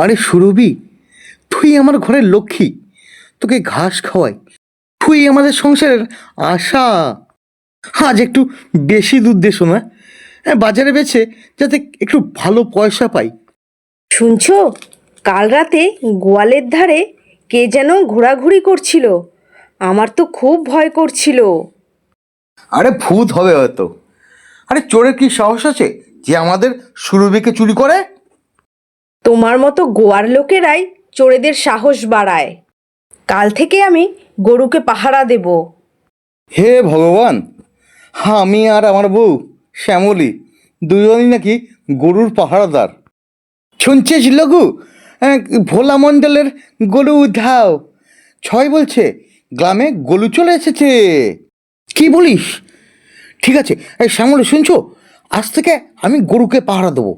আরে সুরভি, তুই আমার ঘরের লক্ষ্মী, তোকে ঘাস খাওয়াই, তুই আমাদের সংসারের আশা। আজ একটু বেশি দুধ দে শোনা, বাজারে বেচে যাতে একটু ভালো পয়সা পাই। শুনছো, কাল রাতে গোয়ালের ধারে কে যেন ঘোরাঘুরি করছিল। আমার তো খুব ভয় করছিল। আরে ভূত হবে হয়তো। আরে চোরের কি সাহস আছে যে আমাদের সুরভিকে চুরি করে? তোমার মতো গোয়ার লোকেরাই চোরেদের সাহস বাড়ায়। কাল থেকে আমি গরুকে পাহারা দেব। হে ভগবান, আমি আর আমার বউ শ্যামলী দুজনই নাকি গরুর পাহারাদার। শুনছিস লঘু, ভোলা মণ্ডলের গরু উধাও, ছয় বলছে গ্রামে গরু চলে এসেছে। কি বলিস? ঠিক আছে, এই শ্যামলী শুনছো, আজ থেকে আমি গরুকে পাহারা দেবো।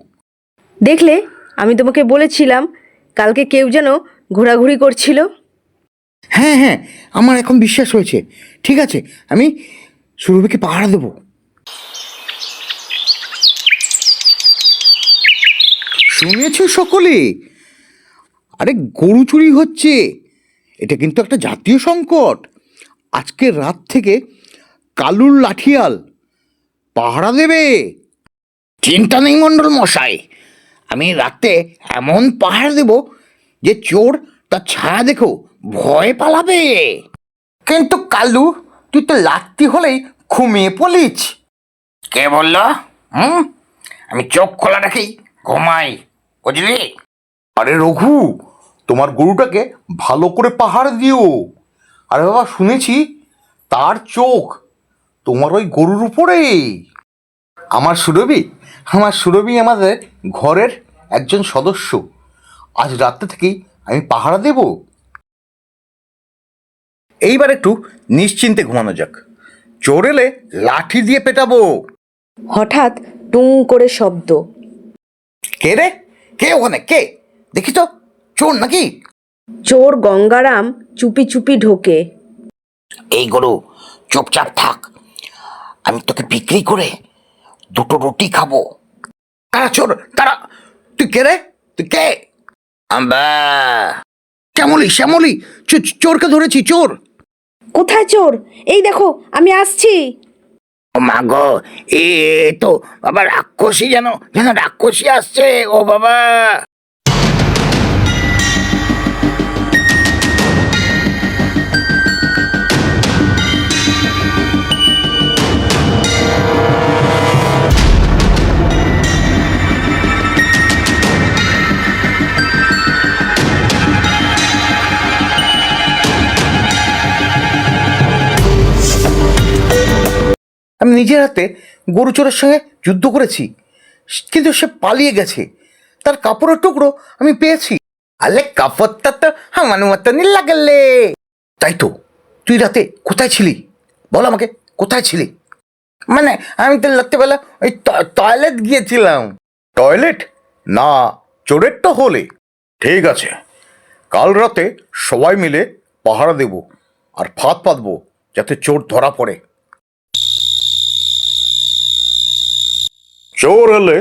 দেখলে, আমি তোমাকে বলেছিলাম কালকে কেউ যেন ঘোরাঘুরি করছিল। হ্যাঁ হ্যাঁ, আমার এখন বিশ্বাস হয়েছে। ঠিক আছে, আমি সুরভিকে পাহারা দেবো। শুনেছ সকলে? আরে গরু চুরি হচ্ছে, এটা কিন্তু একটা জাতীয় সংকট। আজকের রাত থেকে কালুর লাঠিয়াল পাহারা দেবে। চিন্তা নেই মণ্ডল মশাই, আমি রাতে এমন পাহারা দেব যে চোর তার ছায়া দেখো ভয় পালাবে। কিন্তু কালু, তুই তো লাত্তি হলেই ঘুমিয়ে পড়িস। কে বলল? আমি চোখ খোলা রাখি ঘুমাই, বুঝলি? আরে রঘু, তোমার গরুটাকে ভালো করে পাহাড় দিও। আরে বাবা, শুনেছি তার চোখ তোমার ওই গরুর উপরে। আমার সুরভি আমাদের ঘরের একজন সদস্য। আজ রাত্রে থেকেই আমি পাহারা দেব। এইবার একটু নিশ্চিন্তে ঘুমানো যাক, চোর এলে লাঠি দিয়ে পেটাবো। হঠাৎ টুং করে শব্দ। কে রে? কে ওখানে? কে? দেখি তো, চোর নাকি? চোর গঙ্গারাম চুপি চুপি ঢোকে। এই গরু, চুপচাপ থাক, আমি তোকে বিক্রি করে দুটো রুটি খাবো। তারা চোর, তারা। তুই কে রে? তুই কে? আম্বা, শ্যামলী, চোরকে ধরেছি, চোর। কোথায় চোর? এই দেখো, আমি আসছি। ও মা গো, এ তো বাবা রাক্ষসী, যেন যেন রাক্ষসী আসছে। ও বাবা! আমি নিজের হাতে গরু চোরের সঙ্গে যুদ্ধ করেছি, কিন্তু সে পালিয়ে গেছে। তার কাপড়ের টুকরো আমি পেয়েছি। আলে কাপড়টা তো আমার মতনই লাগলে। তাই তো, তুই রাতে কোথায় ছিলি? বল আমাকে, কোথায় ছিলি? মানে আমি তো রাত্রেবেলা ওই টয়লেট গিয়েছিলাম। টয়লেট না, চোরের তো হলে। ঠিক আছে, কাল রাতে সবাই মিলে পাহারা দেব আর ফাঁদ পাতবো যাতে চোর ধরা পড়ে। চোর এলে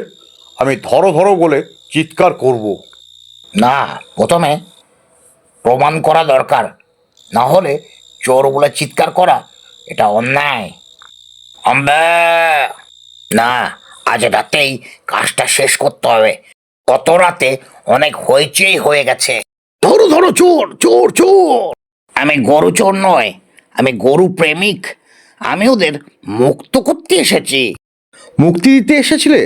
আমি ধরো ধরো বলে চিৎকার করব। না, প্রথমে প্রমাণ করা দরকার, না হলে চোর বলে চিৎকার করা এটা অন্যায়। না, আজ রাতেই কাজটা শেষ করতে হবে। কত রাতে অনেক হইচই হয়ে গেছে। ধরো ধরো, চোর চোর চোর! আমি গরু চোর নয়, আমি গরু প্রেমিক। আমি ওদের মুক্ত করতে এসেছি। মুক্তি দিতে এসেছিলে?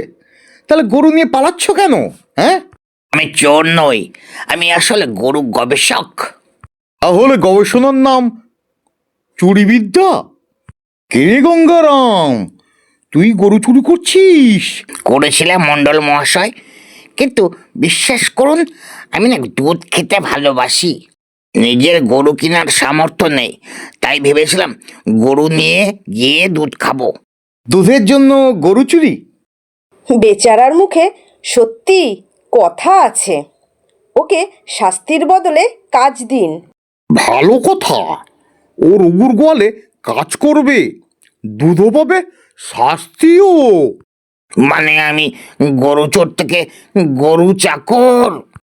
তাহলে গরু নিয়ে পালাচ্ছ কেন? হ্যাঁ, আমি চোর নই, আমি আসলে গরু গবেষক। তাহলে গবেষণার নাম চুরিবিদ্যা? কে গঙ্গারাম, তুই গরু চুরি করছিস? করেছিলাম মণ্ডল মহাশয়, কিন্তু বিশ্বাস করুন, আমি না দুধ খেতে ভালোবাসি। নিজের গরু কেনার সামর্থ্য নেই, তাই ভেবেছিলাম গরু নিয়ে গিয়ে দুধ খাবো। দুধের জন্য গরু চুরি? বেচারার মুখে সত্যি কথা আছে। ওকে শাস্তির বদলে কাজ দিন। ভালো কথা, ও রঘুর গোয়ালে কাজ করবে, দুধও পাবে, শাস্তিও। মানে আমি গরু চোর থেকে গরু চাকর?